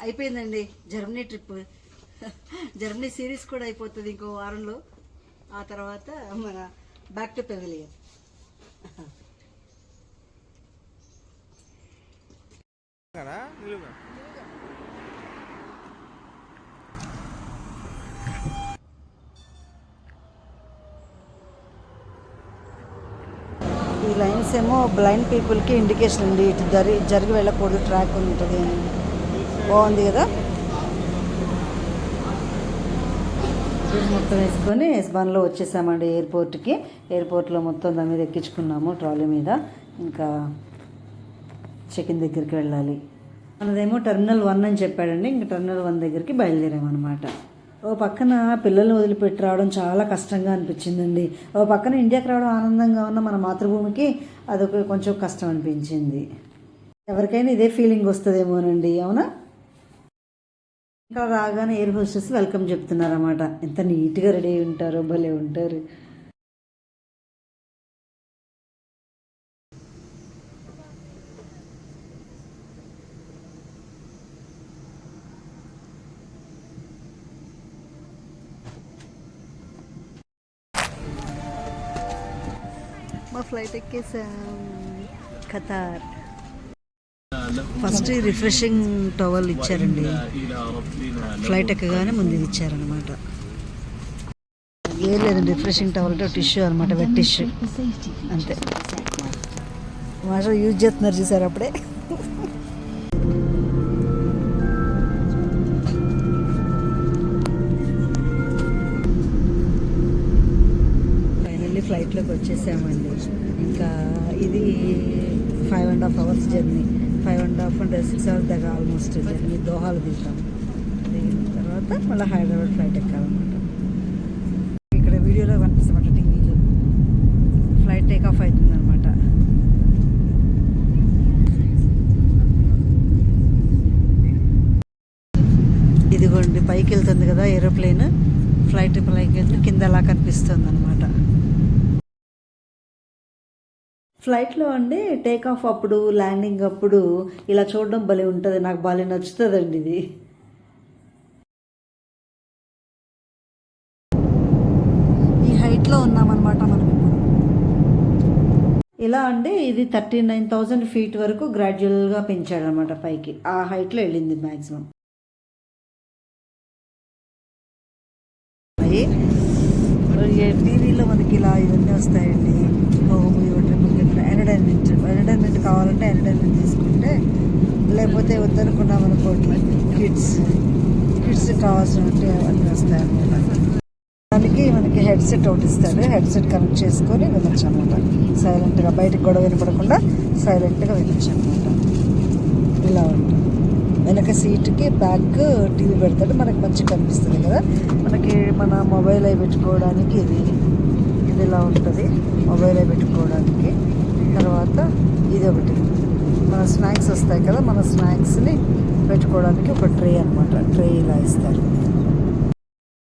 అయిపోయిందండి Germany trip. Germany series కూడా అయిపోతుంది ఇంకో వారంలో. ఆ తర్వాత మన బ్యాక్ టు పెవిలియన్. ఈ లైన్స్ ఏమో బ్లైండ్ పీపుల్కి ఇండికేషన్ ఉంది, ఇటు జరిగి వెళ్ళకూడదు, ట్రాక్ ఉంటుంది అని. బాగుంది కదా. మొత్తం వేసుకొని ఎస్బాన్లో వచ్చేసామండి ఎయిర్పోర్ట్కి. ఎయిర్పోర్ట్లో మొత్తం దాని మీద ఎక్కించుకున్నాము ట్రాలీ మీద. ఇంకా చెక్ ఇన్ దగ్గరికి వెళ్ళాలి. మనదేమో టెర్మినల్ 1 అని చెప్పాడండి. ఇంకా టెర్మినల్ 1 దగ్గరికి బయలుదేరామన్నమాట. ఓ పక్కన పిల్లల్ని వదిలిపెట్టి రావడం చాలా కష్టంగా అనిపించిందండి. ఓ పక్కన ఇండియాకి రావడం ఆనందంగా ఉన్న మన మాతృభూమికి అదొక కొంచెం కష్టం అనిపించింది. ఎవరికైనా ఇదే ఫీలింగ్ వస్తుందేమోనండి, అవునా? ఇంకా రాగానే ఎయిర్ హోస్టెస్ వెల్కమ్ చెప్తున్నారన్నమాట. ఎంత నీట్గా రెడీ అయి ఉంటారో, భలే ఉంటారు. మా ఫ్లైట్ ఎక్కేసాం. ఖతార్. ఫస్ట్ రిఫ్రెషింగ్ టవల్ ఇచ్చారండి. ఫ్లైట్ ఎక్కగానే ముందు ఇది ఇచ్చారనమాట. ఏం లేదండి, రిఫ్రెషింగ్ టవల్ అంటే టిష్యూ అనమాట, వెట్ టిష్యూ అంతే. మాస్టర్ యూజ్ చేస్తున్నారు చూసారు అప్పుడే. ఫైనల్లీ ఫ్లైట్లోకి వచ్చేసామండి. ఇంకా ఇది 5.5 hours జర్నీ. 5.5 అంటే 6 hours దాకా ఆల్మోస్ట్ జర్నీ. దోహాలు దిగుతాం. దిగిన తర్వాత మళ్ళీ హైదరాబాద్ ఫ్లైట్ ఎక్కాలన్నమాట. ఇక్కడ వీడియోలో కనిపిస్తామాట, టీవీలో ఫ్లైట్ టేక్ ఆఫ్ అవుతుంది అనమాట. ఇదిగోండి పైకి వెళ్తుంది కదా ఏరోప్లేన్. ఫ్లైట్ పైకి వెళ్తే కింద అలా కనిపిస్తుంది అనమాట. ఫ్లైట్లో అండి టేక్ ఆఫ్ అప్పుడు, ల్యాండింగ్ అప్పుడు ఇలా చూడడం భలే ఉంటుంది. నాకు భలే నచ్చుతుందండి ఇది. ఈ హైట్లో ఉన్నామన్నమాట మనం ఇప్పుడు. ఇలా అండి ఇది 39,000 feet వరకు గ్రాడ్యువల్గా పెంచాడనమాట పైకి. ఆ హైట్లో వెళ్ళింది మ్యాక్సిమం. టీవీలో మనకి ఇలా ఇవన్నీ వస్తాయండి. హోమ్ ఎంటర్టైన్మెంట్ కావాలంటే ఎంటర్టైన్మెంట్ తీసుకుంటే, లేకపోతే వద్దనుకున్నాం అనుకోండి కిడ్స్ కావాల్సినట్టు అవన్నీ వస్తాయి అన్నమాట. దానికి మనకి హెడ్సెట్ ఒకటి ఇస్తాడు. హెడ్సెట్ కనెక్ట్ చేసుకొని వినొచ్చు అనమాట. సైలెంట్గా బయటకు గొడవ వినపడకుండా సైలెంట్గా వినొచ్చు అనమాట. ఇలా ఉంటుంది. వెనక సీటుకి బ్యాక్ టీవీ పెడతాడు. మనకి మంచిగా కనిపిస్తుంది కదా. మనకి మన మొబైల్ అవి పెట్టుకోవడానికి ఇది ఇలా ఉంటుంది. మొబైల్ అవి పెట్టుకోవడానికి. తర్వాత ఇది ఒకటి మన స్నాక్స్ వస్తాయి కదా, మన స్నాక్స్ని పెట్టుకోవడానికి ఒక ట్రే అనమాట. ట్రే ఇలా ఇస్తారు.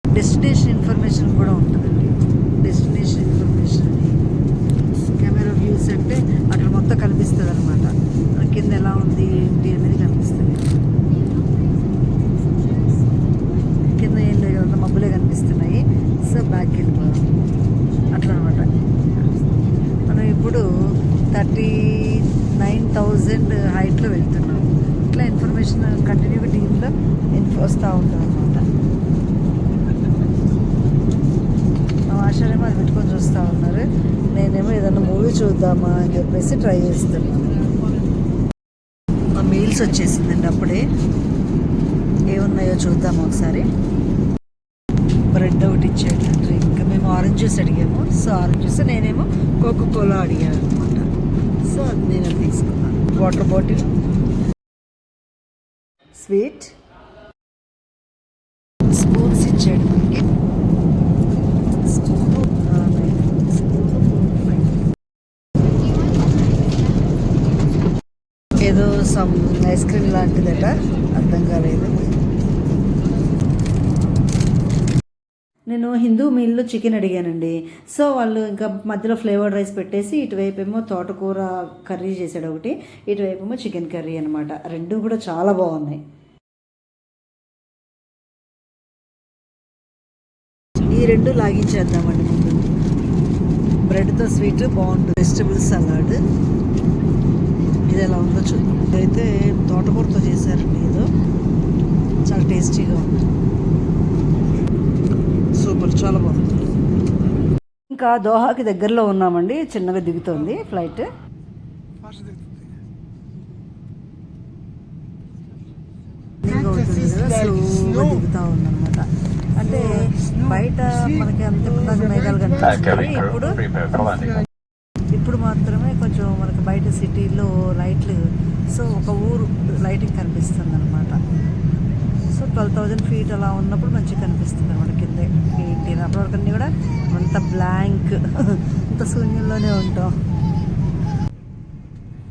డెస్టినేషన్ ఇన్ఫర్మేషన్ కూడా ఉంటుందండి. డెస్టినేషన్ ఇన్ఫర్మేషన్ అని కెమెరా వ్యూస్ అంటే అక్కడ మొత్తం కనిపిస్తుంది అనమాట. కింద ఎలా ఉంది ఏంటి అనేది కనిపిస్తుంది. కింద ఏం లేదు కదా, మబ్బులే కనిపిస్తున్నాయి. సో బ్యాక్ వెళ్ళిపోదాం అట్లా అనమాట. మనం ఇప్పుడు 39,000 హైట్లో వెళ్తున్నాం. ఇట్లా ఇన్ఫర్మేషన్ కంటిన్యూగా టీవీలో వస్తూ ఉంటుంది అనమాట. మా ఆశ్చర్యం అది పెట్టుకొని చూస్తూ ఉన్నారు. నేనేమో ఏదన్నా మూవీ చూద్దామా అని చెప్పేసి ట్రై చేస్తున్నాను. మా మీల్స్ వచ్చేసిందండి అప్పుడే. ఏమున్నాయో చూద్దాము ఒకసారి. బ్రెడ్ ఒకటి ఇచ్చాడు. డ్రింక్ మేము ఆరెంజ్ జ్యూస్ అడిగాము. సో ఆరెంజ్ జ్యూస్, నేనేమో కోకోకోలా అడిగాను అనమాట. సో అది నేను తీసుకున్నాను. వాటర్ బాటిల్, స్వీట్, స్పూన్స్ ఇచ్చాడు మనకి. ఏదో సమ్ ఐస్ క్రీమ్ లాంటిదట, అర్థం కాలేదు. నేను హిందూ మీల్లో చికెన్ అడిగానండి. సో వాళ్ళు ఇంకా మధ్యలో ఫ్లేవర్డ్ రైస్ పెట్టేసి ఇటువైపు ఏమో తోటకూర కర్రీ చేశాడు ఒకటి, ఇటువైపు ఏమో చికెన్ కర్రీ అనమాట. రెండు కూడా చాలా బాగున్నాయి. ఈ రెండు లాగించేద్దామండి ముందు. బ్రెడ్తో స్వీట్ బాగుంటుంది. వెజిటబుల్ సలాడ్ ఇది ఎలా ఉందో చూద్దాం. ఇదైతే తోటకూరతో చేశారండి, ఏదో చాలా టేస్టీగా ఉంది. సూపర్, చాలా బాగుంది. ఇంకా దోహాకి దగ్గరలో ఉన్నామండి. చిన్నగా దిగుతోంది ఫ్లైట్. స్లోగా దిగుతూ ఉందన్నమాట. అంటే బయట మనకి అంత మేఘాలు కనిపిస్తుంది. ఇప్పుడు మాత్రమే కొంచెం మనకి బయట సిటీలో లైట్లు, సో ఒక ఊరు లైటింగ్ కనిపిస్తుంది అనమాట. సో 12,000 feet అలా ఉన్నప్పుడు మంచిగా కనిపిస్తుంది అనమాట. కింద ఏంటి అప్పటివరకు అన్నీ కూడా అంత బ్లాంక్, అంత శూన్యంలోనే ఉంటాం.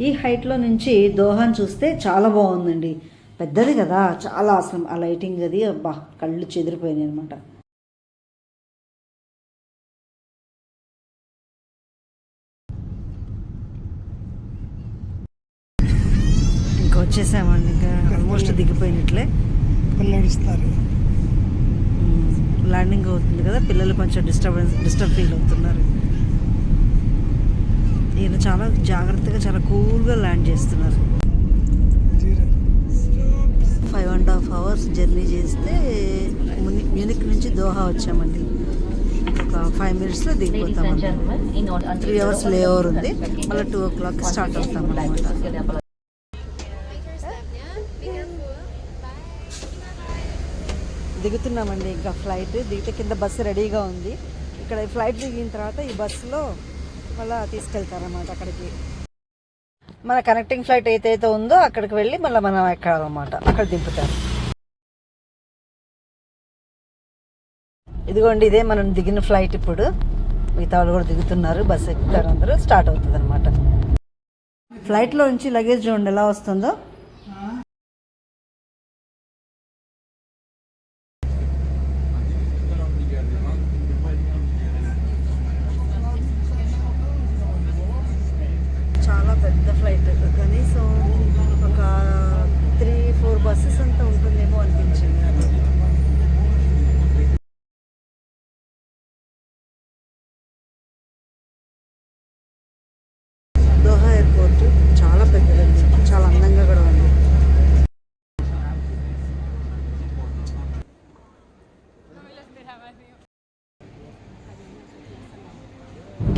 ఈ హైట్లో నుంచి దోహాన్ చూస్తే చాలా బాగుందండి. పెద్దది కదా, చాలా అసలు ఆ లైటింగ్ అది అబ్బా కళ్ళు చెదిరిపోయినాయి అనమాట. ఇంకా వచ్చేసామండి, ఇంకా ఆల్మోస్ట్ దిగిపోయినట్లే. ల్యాండింగ్ అవుతుంది కదా, పిల్లలు కొంచెం డిస్టర్బ్ ఫీల్ అవుతున్నారు. ఈయన చాలా జాగ్రత్తగా చాలా కూల్గా ల్యాండ్ చేస్తున్నారు. 5.5 hours జర్నీ చేస్తే మ్యూనిక్ నుంచి దోహా వచ్చామండి. ఒక 5 minutesలో దిగిపోతామండి. 3 hours లే ఓవర్ ఉంది, మళ్ళీ 2 o'clock స్టార్ట్ అవుతాం అన్నమాట. దిగుతున్నామండి. ఇంకా ఫ్లైట్ దిగితే కింద బస్సు రెడీగా ఉంది. ఇక్కడ ఫ్లైట్ దిగిన తర్వాత ఈ బస్సులో మళ్ళీ తీసుకెళ్తారన్నమాట అక్కడికి. మన కనెక్టింగ్ ఫ్లైట్ ఏదైతే ఉందో అక్కడికి వెళ్ళి మళ్ళీ మనం ఎక్కాలన్నమాట. అక్కడ దింపుతారు. ఇదిగోండి, ఇదే మనం దిగిన ఫ్లైట్. ఇప్పుడు మిగతా వాళ్ళు కూడా దిగుతున్నారు, బస్సు ఎక్కుతారు, అందరూ స్టార్ట్ అవుతుంది అనమాట. ఫ్లైట్లో నుంచి లగేజ్ చూడండి ఎలా వస్తుందో. చాలా పెద్ద ఫ్లైట్, కనీసం ఒక 3-4 బస్సెస్ అంతా ఉంటుందేమో అనిపించింది నాకు. దోహా ఎయిర్పోర్ట్ చాలా పెద్దదండి, చాలా అందంగా కూడా ఉంది.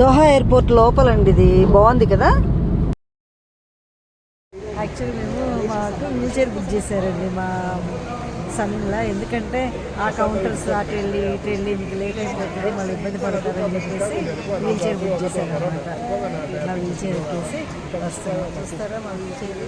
దోహా ఎయిర్పోర్ట్ లోపలండి, ఇది బాగుంది కదా. యాక్చువల్లీ మేము మాకు వీల్ చైర్ బుక్ చేశారండి మా సన్లా. ఎందుకంటే ఆ కౌంటర్స్ అటు వెళ్ళి ఇటు వెళ్ళి మీకు లేట్ అయిపోతుంది, మళ్ళీ ఇబ్బంది పడతారని చెప్పేసి వీల్ చైర్ బుక్ చేశారు అనమాట. ఇట్లా వీల్ చైర్ ఎక్కేసి వస్తాం. చూస్తారా మా వీల్ చైర్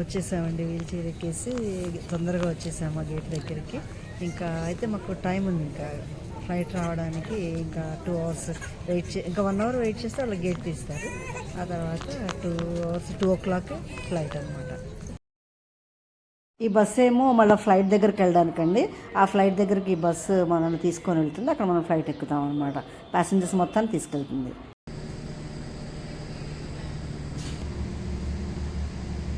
వచ్చేసామండి. వీల్ చైర్ ఎక్కేసి తొందరగా వచ్చేసాము ఆ గేట్ దగ్గరికి. ఇంకా అయితే మాకు టైం ఉంది, ఇంకా ఫ్లైట్ రావడానికి ఇంకా 2 hours వెయిట్ ఇంకా 1 hour వెయిట్ చేస్తే వాళ్ళ గేట్ తీస్తారు. ఆ తర్వాత 2 hours 2 o'clock ఫ్లైట్ అనమాట. ఈ బస్సు ఏమో మళ్ళీ ఫ్లైట్ దగ్గరికి వెళ్ళడానికండి. ఆ ఫ్లైట్ దగ్గరికి ఈ బస్సు మనల్ని తీసుకొని వెళ్తుంది. అక్కడ మనం ఫ్లైట్ ఎక్కుతాం అనమాట. ప్యాసింజర్స్ మొత్తాన్ని తీసుకెళ్తుంది.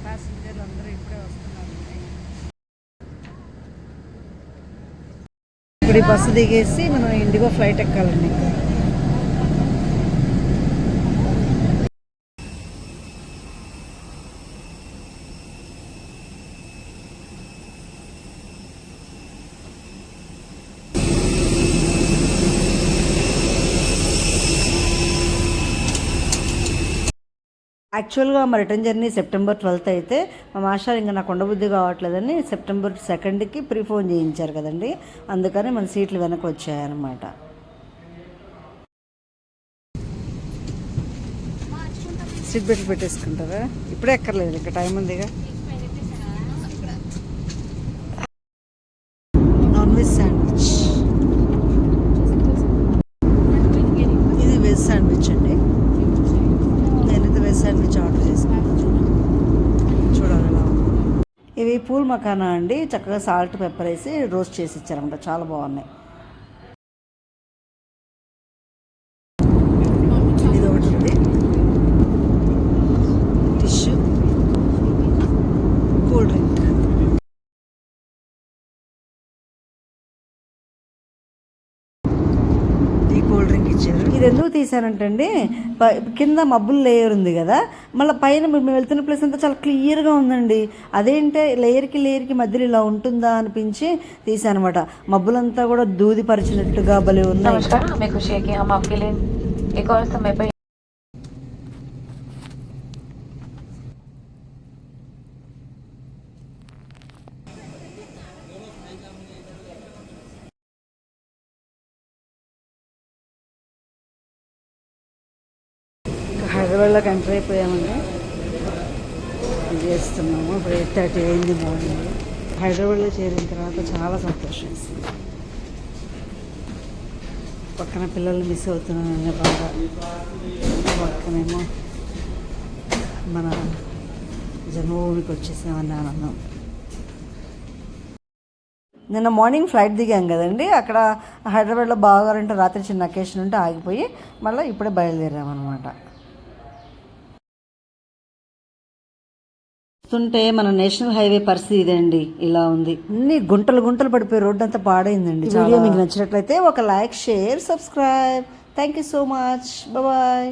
ప్యాసింజర్లు అందరూ ఇప్పుడే వస్తున్నారు. ఇప్పుడు ఈ బస్సు దిగేసి మనం ఇండిగో ఫ్లైట్ ఎక్కాలండి. యాక్చువల్గా మా రిటర్న్ జర్నీ September 12th అయితే మా మాస్టర్ ఇంకా నాకు ఉండబుద్ధి కావట్లేదని September 2nd ప్రీఫోన్ చేయించారు కదండి. అందుకని మన సీట్లు వెనక్కి వచ్చాయన్నమాట. సీట్ బెల్ట్ పెట్టేసుకుంటారా? ఇప్పుడే ఎక్కర్లేదు, ఇంకా టైం ఉందిగా. నాన్ వెజ్ శాండ్విచ్, ఇది వెజ్ శాండ్విచ్ అండి. నేనైతే వెజ్ శాండ్విచ్ ఆర్డర్ చేసుకున్నాను. చూడాలి ఎలా ఉంది. ఇవి పూల్ మకానా అండి, చక్కగా సాల్ట్ పెప్పర్ వేసి రోస్ట్ చేసి ఇచ్చారన్నమాట, చాలా బాగున్నాయి. ఇది ఒకటి ఉంది, టిష్యూ, కూల్ డ్రింక్. ఈ కూల్ డ్రింక్ ఇచ్చారు. ఇది ఎందుకు తీసానంటండి, కింద మబ్బులు లేయర్ ఉంది కదా, మళ్ళీ పైన మేము వెళ్తున్న ప్లేస్ అంతా చాలా క్లియర్గా ఉందండి. అదేంటే లేయర్కి మధ్యలో ఇలా ఉంటుందా అనిపించి తీసానమాట. మబ్బులంతా కూడా దూది పరిచినట్టుగా భలే ఉన్నాయి. హైదరాబాద్లోకి ఎంటర్ అయిపోయామండి, చేస్తున్నాము. ఇప్పుడు 8:30 అయింది మార్నింగ్. హైదరాబాద్లో చేరిన తర్వాత చాలా సంతోషం వేసింది. పక్కన పిల్లలు మిస్ అవుతున్నాననే బాధ, పక్కనేమో మన జన్మభూమికి వచ్చేసామని ఆనందం. నిన్న మార్నింగ్ ఫ్లైట్ దిగాం కదండి, అక్కడ హైదరాబాద్లో బాగారంటే రాత్రి చిన్న అకేషన్ ఉంటే ఆగిపోయి మళ్ళీ ఇప్పుడే బయలుదేరామన్నమాట. చూస్తుంటే మన నేషనల్ హైవే పరిస్థితి ఇదండి, ఇలా ఉంది. అన్ని గుంటలు పడిపోయి రోడ్డు అంతా పాడైందండి. వీడియో మీకు నచ్చినట్లయితే ఒక like, share, subscribe. Thank you so much. Bye.